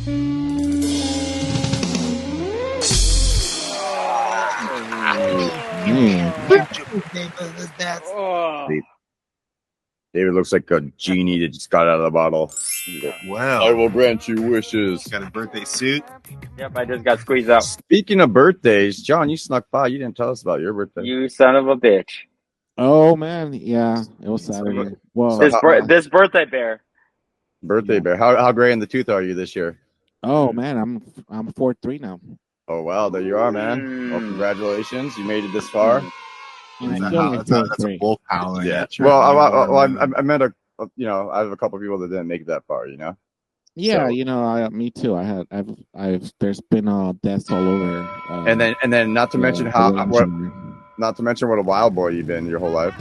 David looks like a genie that just got out of the bottle. Well, I will grant you wishes. Got a birthday suit? Yep, I just got squeezed out. Speaking of birthdays, John, you snuck by. You didn't tell us about your birthday. You son of a bitch. Oh man, yeah, it was Saturday. Well, This birthday bear. Birthday bear. How gray in the tooth are you this year? Oh man, I'm 4'3" now. Oh wow, there you are, man. Well, congratulations, you made it this far. And That's a wolf howling. Yeah. At you. Well, I meant I have a couple people that didn't make it that far. Yeah, So- me too. I've there's been deaths all over. And then not to mention not to mention what a wild boy you've been your whole life.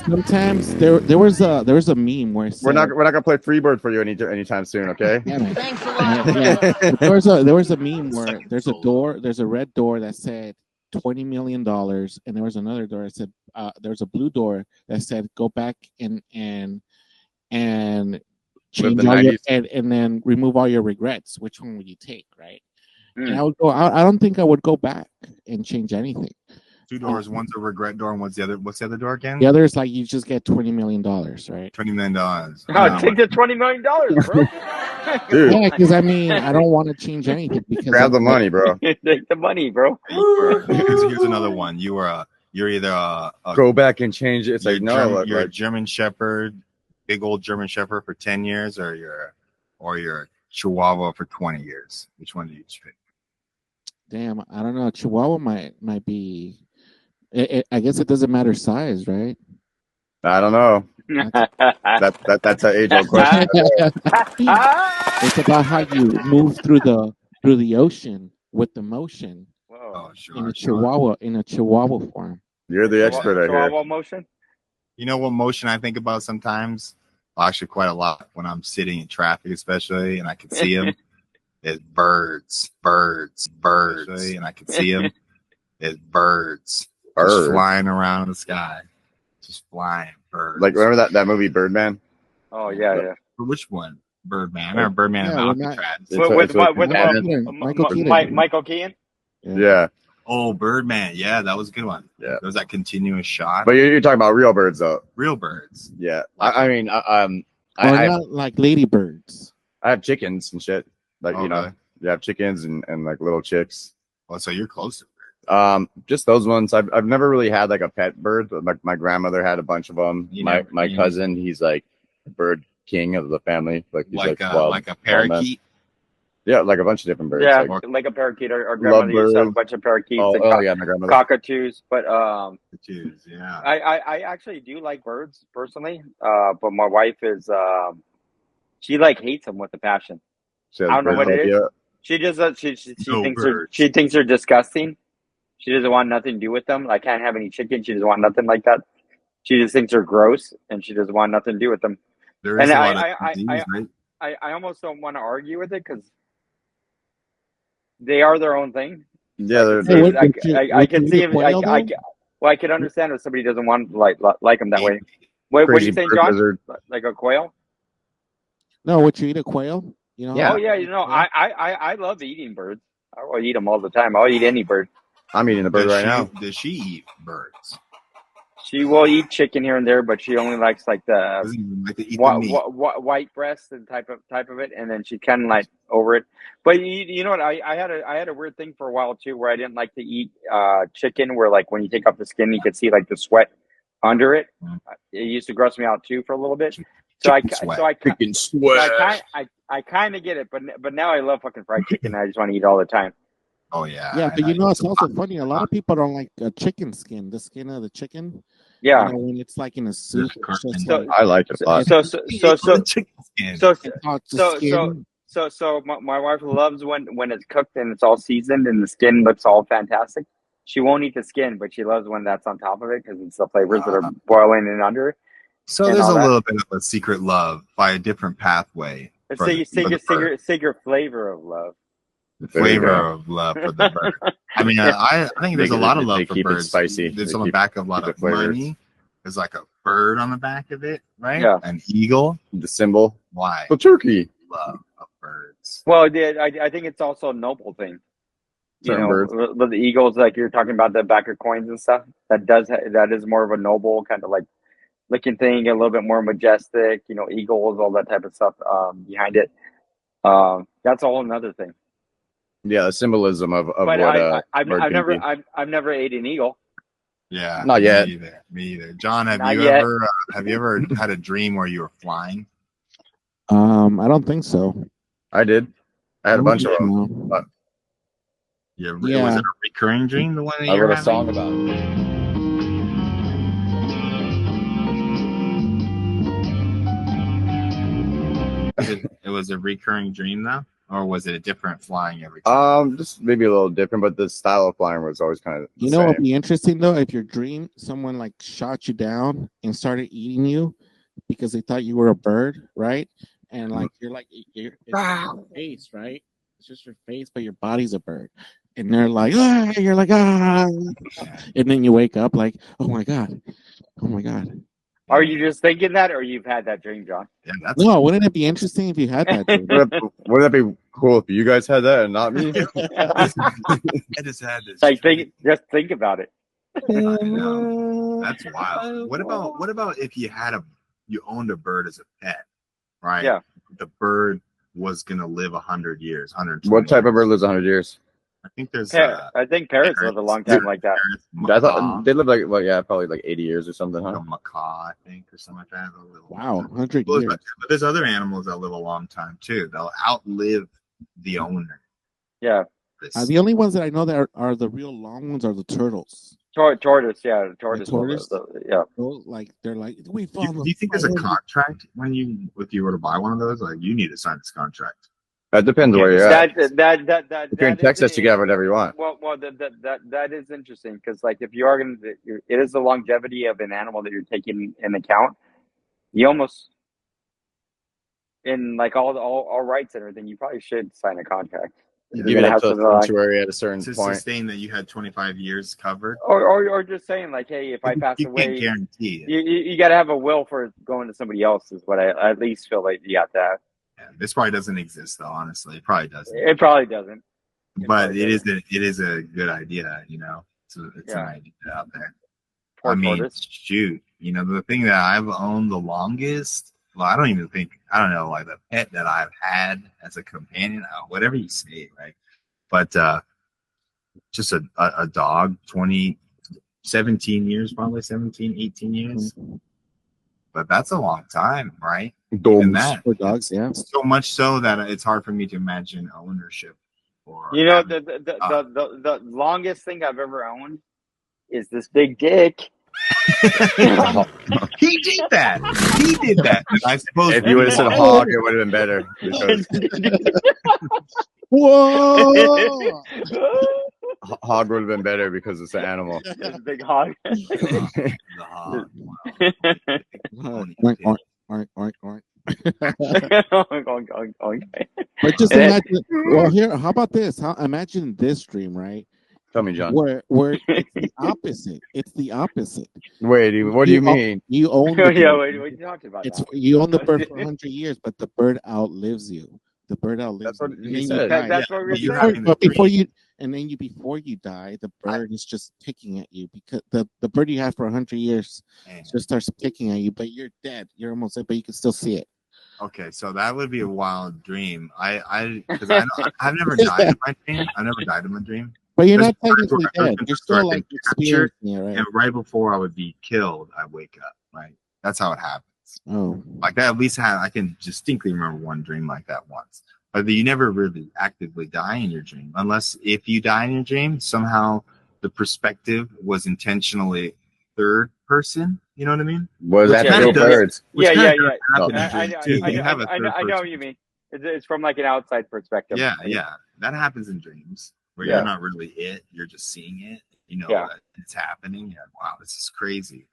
Sometimes there was a meme where it said, We're not gonna play Freebird for you anytime soon, okay? Thanks a lot. Yeah. There was a meme where there's a red door that said $20 million, and there was another door that said there's a blue door that said go back and change all your and then remove all your regrets. Which one would you take, right? And I would go. I don't think I would go back and change anything. Two doors. One's a regret door, and what's the other door again? The other is like you just get $20 million, right? $20 million. Oh, take the $20 million, bro. Dude. Yeah, because I don't want to change anything. Because Grab the money, bro. Take the money, bro. Here's another one. You're either a go back and change it. It's like no, you're a German Shepherd, big old German Shepherd for 10 years, or you're a Chihuahua for 20 years. Which one do you pick? Damn, I don't know. Chihuahua might be. I guess it doesn't matter size, right? I don't know. That's an age-old question. It's about how you move through the ocean with the motion. Whoa. In a Chihuahua form. You're the expert, I hear. Chihuahua motion. You know what motion I think about sometimes? Well, actually, quite a lot when I'm sitting in traffic, especially, and I can see them. It's birds, and I can see them. It's birds. Just flying around the sky, just flying birds. Like remember that movie Birdman? Oh yeah. Which one? Birdman or Birdman and Alcatraz? With Michael Keaton? Yeah. Oh, Birdman. Yeah, that was a good one. Yeah. There was that continuous shot. But you're talking about real birds, though. Real birds. Yeah. I mean, not like ladybirds. I have chickens and shit. Like really? you have chickens and like little chicks. Well, so you're close to birds. Just those ones. I've never really had like a pet bird, but my grandmother had a bunch of them. My cousin, he's like a bird king of the family. Like a parakeet. Yeah, like a bunch of different birds. Yeah, like a parakeet. Our grandmother used to have a bunch of parakeets and yeah, my grandmother. cockatoos. But cockatoos, yeah. I actually do like birds personally. But my wife is she like hates them with a passion. I don't know what it is. She just she thinks they're disgusting. She doesn't want nothing to do with them. I can't have any chicken. She doesn't want nothing like that. She just thinks they're gross, and she doesn't want nothing to do with them. There is I almost don't want to argue with it because they are their own thing. Yeah, I can see him. I can understand if somebody doesn't want like them that way. What are you saying, John? Lizard. Like a quail? No, would you eat a quail? Yeah. Oh yeah. I love eating birds. I will eat them all the time. I'll eat any bird. I'm eating the bird now. Does she eat birds? She will eat chicken here and there, but she only likes like the white breast and type of it, and then she kind of like over it. But you know what? I had a weird thing for a while too, where I didn't like to eat chicken, where like when you take off the skin, you could see like the sweat under it. It used to gross me out too for a little bit. I kind of get it, but now I love fucking fried chicken. I just want to eat all the time. Oh yeah. Yeah, but it's also funny. A lot of people don't like chicken skin. The skin of the chicken. Yeah. When it's like in a soup. I like it a lot. So my wife loves when it's cooked and it's all seasoned and the skin looks all fantastic. She won't eat the skin, but she loves when that's on top of it because it's the flavors that are boiling in under it. So there's a little bit of a secret love by a different pathway. Say your flavor of love. The flavor of love for the bird. I mean, I think there's a lot of love for birds. Spicy. There's on the back of a lot of money. There's like a bird on the back of it, right? Yeah. An eagle. The symbol. Why? The turkey. Love of birds. Well, I think it's also a noble thing. Certain birds. With the eagles, like you're talking about the backer coins and stuff. That is more of a noble kind of like looking thing, a little bit more majestic. Eagles, all that type of stuff behind it. That's a whole another thing. Yeah, the symbolism of But what I've never ate an eagle. Yeah, not yet. Me either. John, have Not you yet. ever had a dream where you were flying? I don't think so. I did. I had a bunch of them. But yeah. Was it a recurring dream? The one that I you wrote a song about it. It was a recurring dream, though, or was it a different flying every time? Just maybe a little different, but the style of flying was always kind of the You know, same. it'd be interesting though if your dream someone like shot you down and started eating you because they thought you were a bird, right? And like it's your face, right? It's just your face, but your body's a bird. And they're like, ah, you're like, ah, and then you wake up like, oh my god. Are you just thinking that, or you've had that dream, John? Yeah, No, wouldn't it be interesting if you had that dream? Wouldn't that be cool if you guys had that and not me? I just had this. Like, just think about it. I know. That's wild. What about if you owned a bird as a pet, right? Yeah. The bird was gonna live 100 years, 120. What type of bird lives 100 years? I think there's. I think parrots live a long time like that. I thought they live like probably like 80 years or something, huh? A macaw, I think, or something like that. Wow, 100 years. But there's other animals that live a long time too. They'll outlive the owner. Yeah. The only ones that I know that are the real long ones are the turtles. Tortoise, yeah, tortoise. Yeah. Like they're like, we found. Do you think there's a contract if you were to buy one of those? Like, you need to sign this contract. That depends where you're at. If you're in Texas, you can have whatever you want. Well, that is interesting because, like, if you are going to, it is the longevity of an animal that you're taking in account. You almost, in like all rights and everything, you probably should sign a contract. Even up to the sanctuary at a certain point. Sustain that you had 25 years covered, or just saying like, hey, if I pass away, can't guarantee it. You got to have a will for going to somebody else. Is what I at least feel like you got to have. Yeah, this probably doesn't exist though. Honestly, it probably doesn't. It probably doesn't. But it is a good idea. It's an idea out there. Shoot, the thing that I've owned the longest. Well, I don't know, like the pet that I've had as a companion, whatever you say, right? But just a dog, 17 years, probably 17, 18 years. Mm-hmm. But that's a long time, right? For dogs, yeah. So much so that it's hard for me to imagine ownership. The longest thing I've ever owned is this big dick. He did that. I suppose if you would have said hog, it would have been better. Whoa! Hog would have been better because it's an animal. It's a big hog. The hog. But just imagine. Well, here, how about this? Imagine this dream, right? Tell me, John. Where it's the opposite. It's the opposite. Wait, what do you mean? You own the bird. Yeah, what are you talking about? You own the bird for 100 years, but the bird outlives you. The bird outlives you. That's what you said. That's what we're saying. But before you die, the bird is just picking at you because the bird you have for 100 years just starts picking at you, but you're dead. You're almost dead, but you can still see it. Okay, so that would be a wild dream. I've never died in my dream. I've never died in my dream. But you're not technically dead. You're still like experiencing it, right? And right before I would be killed, I wake up. Right, that's how it happens. Oh, like that. At least I can distinctly remember one dream like that once. But you never really actively die in your dream, unless if you die in your dream, somehow the perspective was intentionally third person. You know what I mean? Was that real birds? Yeah. I know what you mean. It's from like an outside perspective. Yeah. That happens in dreams where you're not really it. You're just seeing it. That it's happening. Yeah. Wow, this is crazy.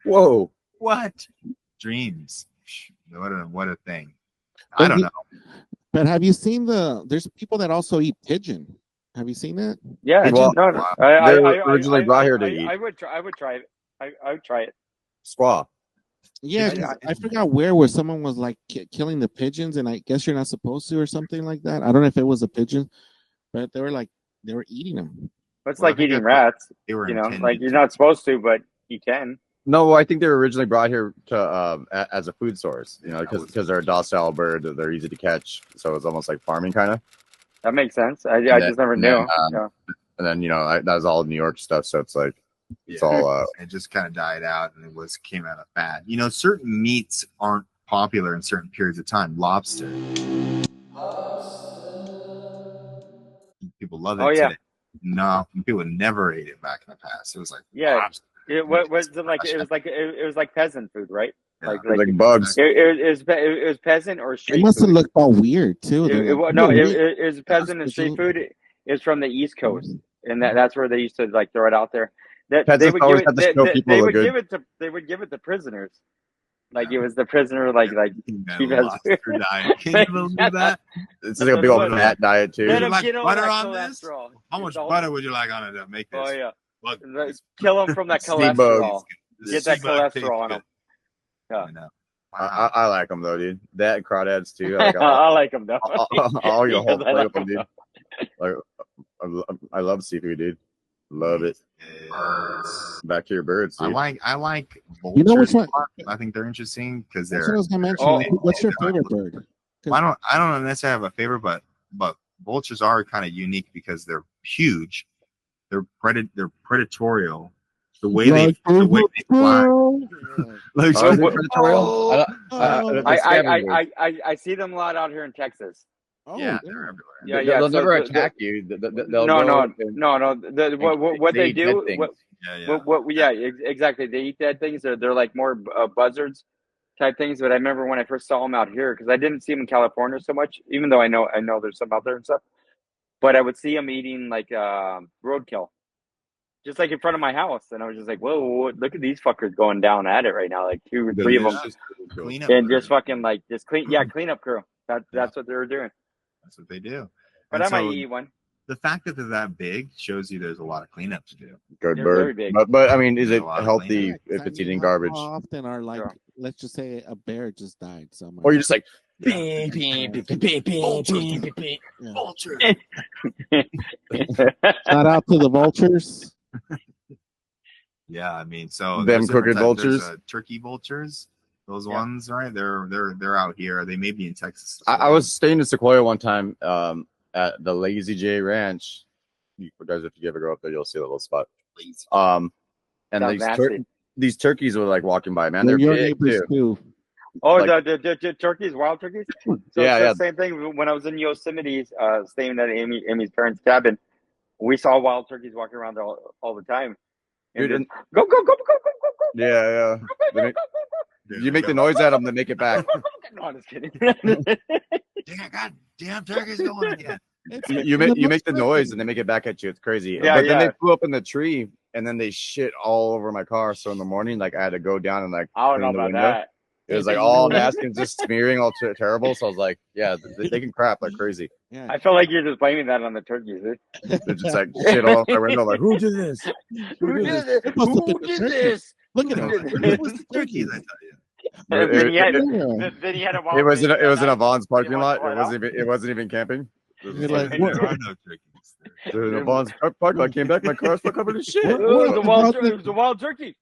Whoa. What? Dreams. What a thing. I don't know. But have you seen there's people that also eat pigeon. Have you seen that? Yeah. Well, they were originally brought here to eat. I would try it. I would try it. Squaw. Yeah, 'cause I forgot where someone was like killing the pigeons, and I guess you're not supposed to or something like that. I don't know if it was a pigeon, but they were eating them. It's like eating rats. They were like you're not supposed to, but you can. No, I think they were originally brought here to as a food source. Because they're a docile bird, they're easy to catch, so it's almost like farming kind of. That makes sense. I just never knew. And then that was all New York stuff, so it's like it's all. It just kind of died out, and came out of fad. Certain meats aren't popular in certain periods of time. Lobster. People love it today. No, people never ate it back in the past. It was like lobster. It was like it was like peasant food, right? Yeah. Like bugs. It was peasant or street. It must have food. looked all weird too. It was peasant and street food. It's from the East Coast, and that's where they used to like throw it out there. They would give it to prisoners. Like it was the prisoner, like he has diet. Can you believe that? It's like a big old fat diet too. Would you like butter on this? How much butter would you like on it to make this? Oh yeah. Kill them from that cholesterol. Get that cholesterol on them. Yeah. I like them though, dude. That and crawdads too. I like them though. I'll eat a whole plate of them, dude. Like, I love seafood, dude. Love it. Back to your birds, dude. I like vultures. You know which one? I think they're interesting because they're. That's what I was gonna mention. What's your favorite bird? I don't necessarily have a favorite, but vultures are kind of unique because they're huge. They're predatorial. The way they fly. Like predatorial. I see them a lot out here in Texas. Oh, yeah, they're everywhere. Yeah, they'll never attack you. No. What they do? Exactly. They eat dead things. They're like more buzzards type things. But I remember when I first saw them out here because I didn't see them in California so much, even though I know there's some out there and stuff. But I would see them eating like roadkill, just like in front of my house, and I was just like, "Whoa, look at these fuckers going down at it right now!" Like 2 or 3 of them, and just fucking like just cleanup crew. That's what they were doing. That's what they do. But I might eat one. The fact that they're that big shows you there's a lot of cleanup to do. Good bird. But I mean, is it healthy if it's eating garbage? How often are let's just say a bear just died somewhere, or you're just like, vulture. Shout out to the vultures. Yeah, I mean, so them crooked vultures, turkey vultures. Those ones, right? They're out here. They may be in Texas. I was staying in Sequoia one time at the Lazy J Ranch. You guys, if you ever go up there, you'll see a little spot. And these turkeys were like walking by. Man, they're big too. Oh, like, the turkeys, wild turkeys. So it's the same thing. When I was in Yosemite, staying at Amy's parents' cabin, we saw wild turkeys walking around there all the time. And dude, go. Yeah. You make the noise at them, they make it back. No, I'm just kidding. God damn, turkey's going again. You make the noise and they make it back at you. It's crazy. But then they flew up in the tree and then they shit all over my car. So in the morning, like I had to go down and like I don't know about that. It was like all nasty and just smearing, all terrible. So I was like, yeah, they can crap like crazy. Yeah. I feel like you're just blaming that on the turkeys. They're just like shit all off my window. Like, who did this? Who did this? Look at them. It was the turkeys, I tell you. Then he had a it was in a Vaughn's parking lot. It wasn't even camping. You're like, there are no turkeys there. There's a Vaughn's parking lot. I came back, my car's still covered in shit. It was a wild turkey. It was a wild turkey.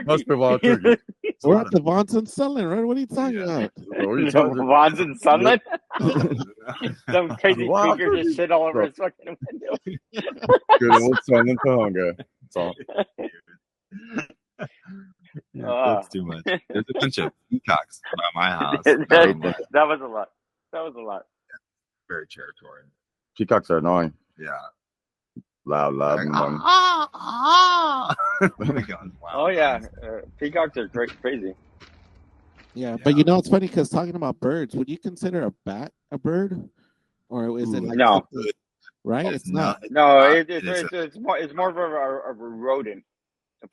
Must be wild turkey. We're at the Vaughn's and Sunland, right? What are you talking about? Vaughn's and Sunland? Some crazy creature just shit all over his fucking window. Good old Sunland Tahonga. That's all. That's too much. There's a bunch of peacocks by my house. That was a lot. Yeah, very territorial. Peacocks are annoying. Yeah. Loud, like, one. Oh yeah, peacocks are crazy. Yeah, but you know it's funny because talking about birds, would you consider a bat a bird, or is it like no? Right, it's not. No, it's more of a rodent.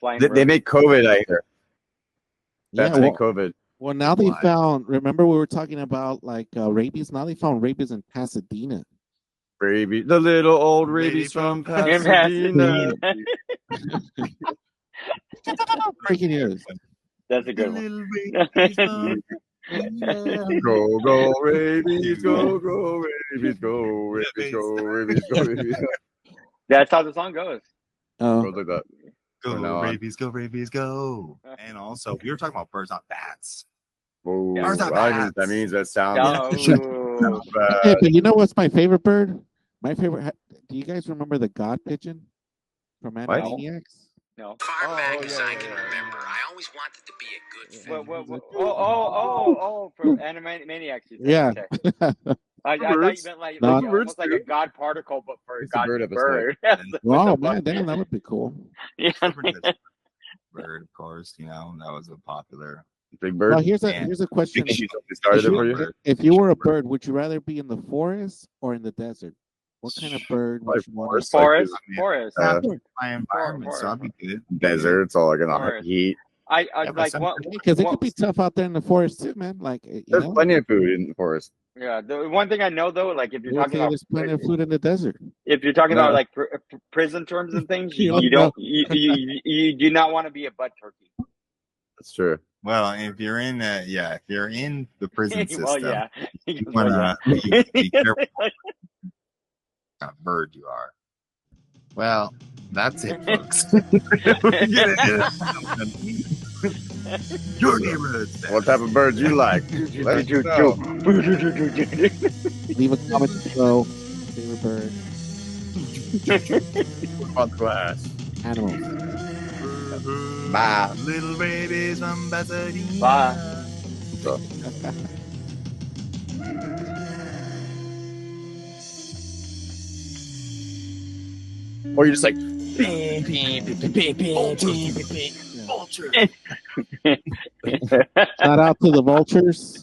They make COVID, I hear. Bats make COVID. Well, now they found. Remember, we were talking about like rabies. Now they found rabies in Pasadena. Rabies, the little old rabies from Pasadena. Breaking news. That's a good one. Go, rabies, go, rabies, go, rabies, go, rabies, go, rabies. That's how the song goes. Oh, Goes like that. Go, rabies, go, rabies, go. And also, we were talking about birds, not bats. Whoa, Birds not that bats. means that sounds No. hey, but you know what's my favorite bird? My favorite. Do you guys remember the God pigeon from Animaniacs? No. Far back as I can remember, I always wanted to be a good fit. For Animaniacs, you said. Yeah. Okay. I thought you meant like almost like a God particle, but for a God bird. Oh man, damn, that would be cool. Yeah. Bird, of course, you know, that was a popular big bird. Well, here's a question. If you were a bird, would you rather be in the forest or in the desert? What kind of bird would you want? Forest. My environment, so I'd be good. Desert, it's all like an heat. I like what because it could be tough out there in the forest too, man. Like there's plenty of food in the forest. Yeah, the one thing I know though, like if you're talking about there's plenty of food in the desert. If you're talking about like prison terms and things, you don't you do not want to be a butt turkey. That's true. Well, if you're in if you're in the prison system, you want to be careful what kind of bird you are. Well, that's it, folks. Your neighborhoods. What type of birds you like? Let us know. Leave a comment below. Favorite bird. What about the class? Animals. Bye. Little babies from Pasadena. Bye. Or you're just like, Shout out to the vultures.